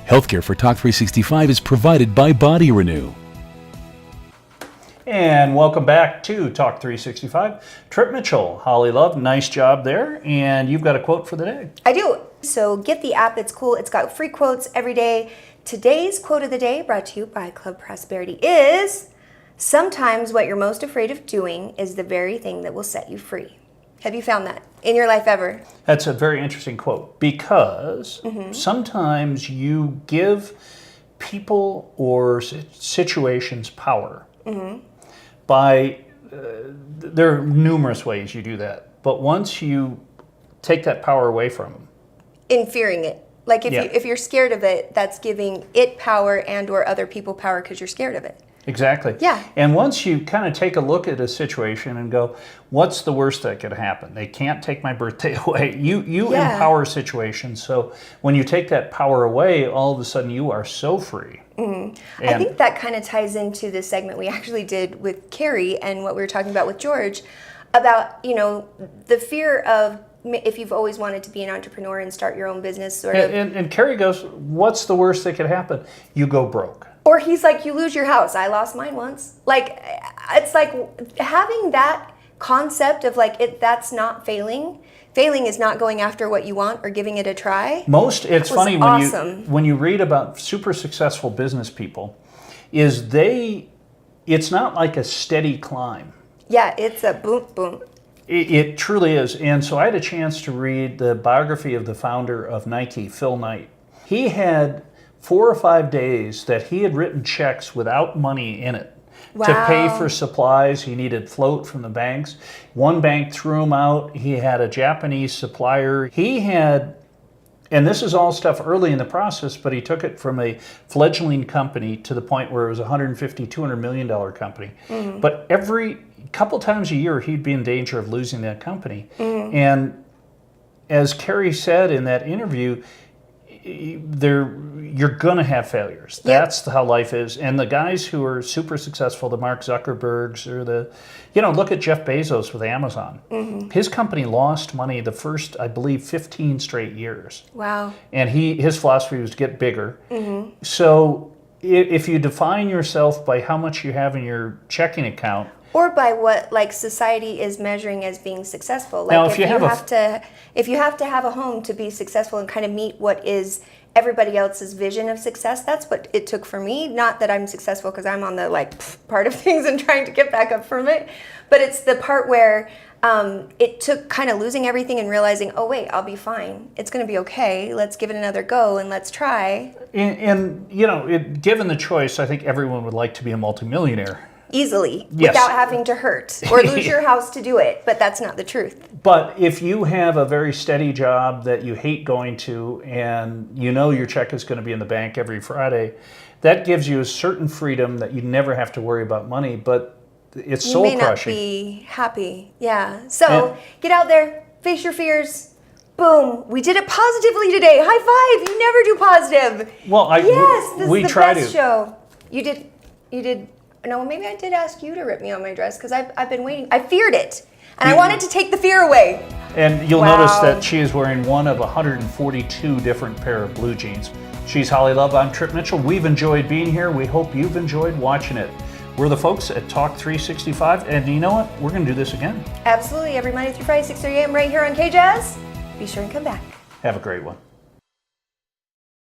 Healthcare for Talk 365 is provided by Body Renew. And welcome back to Talk 365. Trip Mitchell, Holly Love, nice job there. And you've got a quote for the day. I do. So get the app. It's cool. It's got free quotes every day. Today's quote of the day, brought to you by Club Prosperity, is, sometimes what you're most afraid of doing is the very thing that will set you free. Have you found that in your life ever? That's a very interesting quote because sometimes you give people or situations power. By there are numerous ways you do that, but once you take that power away from them, In fearing it. Like if you're scared of it, that's giving it power and or other people power because you're scared of it. exactly. Yeah. And once you kind of take a look at a situation and go, what's the worst that could happen? They can't take my birthday away. You empower situations. So when you take that power away, all of a sudden you are so free. I think that kind of ties into the segment we actually did with Carrie and what we were talking about with George about, the fear of, if you've always wanted to be an entrepreneur and start your own business sort of. And Carrie goes, what's the worst that could happen? You go broke. Or he's like, you lose your house. I lost mine once. Like, it's like having that concept of like, that's not failing. Failing is not going after what you want or giving it a try. It's funny awesome. when you read about super successful business people, it's not like a steady climb. Yeah, it's a boom, boom. It truly is. And so I had a chance to read the biography of the founder of Nike, Phil Knight. He had 4 or 5 days that he had written checks without money in it. Wow. To pay for supplies. He needed float from the banks. One bank threw him out. He had a Japanese supplier. And this is all stuff early in the process, but he took it from a fledgling company to the point where it was a $150, $200 million company. But every couple times a year, he'd be in danger of losing that company. And as Carrie said in that interview, you're going to have failures. Yep. That's how life is. And the guys who are super successful, the Mark Zuckerbergs or look at Jeff Bezos with Amazon. His company lost money the first, I believe, 15 straight years. Wow. And his philosophy was to get bigger. So if you define yourself by how much you have in your checking account, or by what like society is measuring as being successful. Like now, if you have to have a home to be successful and kind of meet what is everybody else's vision of success, that's what it took for me. Not that I'm successful because I'm on the part of things and trying to get back up from it, but it's the part where it took kind of losing everything and realizing, oh wait, I'll be fine. It's going to be okay. Let's give it another go and let's try. And given the choice, I think everyone would like to be a multimillionaire. Easily, Yes. without having to hurt or lose your house to do it, but that's not the truth. But if you have a very steady job that you hate going to and your check is going to be in the bank every Friday, that gives you a certain freedom that you never have to worry about money, but it's soul crushing. You may not be happy. Yeah. So get out there, face your fears. Boom. We did it positively today. High five. You never do positive. Well, this we is the try best to. show. You did. No, maybe I did ask you to rip me on my dress because I've been waiting. I feared it, and I wanted to take the fear away. And you'll notice that she is wearing one of 142 different pair of blue jeans. She's Holly Love. I'm Trip Mitchell. We've enjoyed being here. We hope you've enjoyed watching it. We're the folks at Talk 365, and you know what? We're going to do this again. Absolutely. Every Monday through Friday, 6:30 a.m. right here on KJazz. Be sure and come back. Have a great one.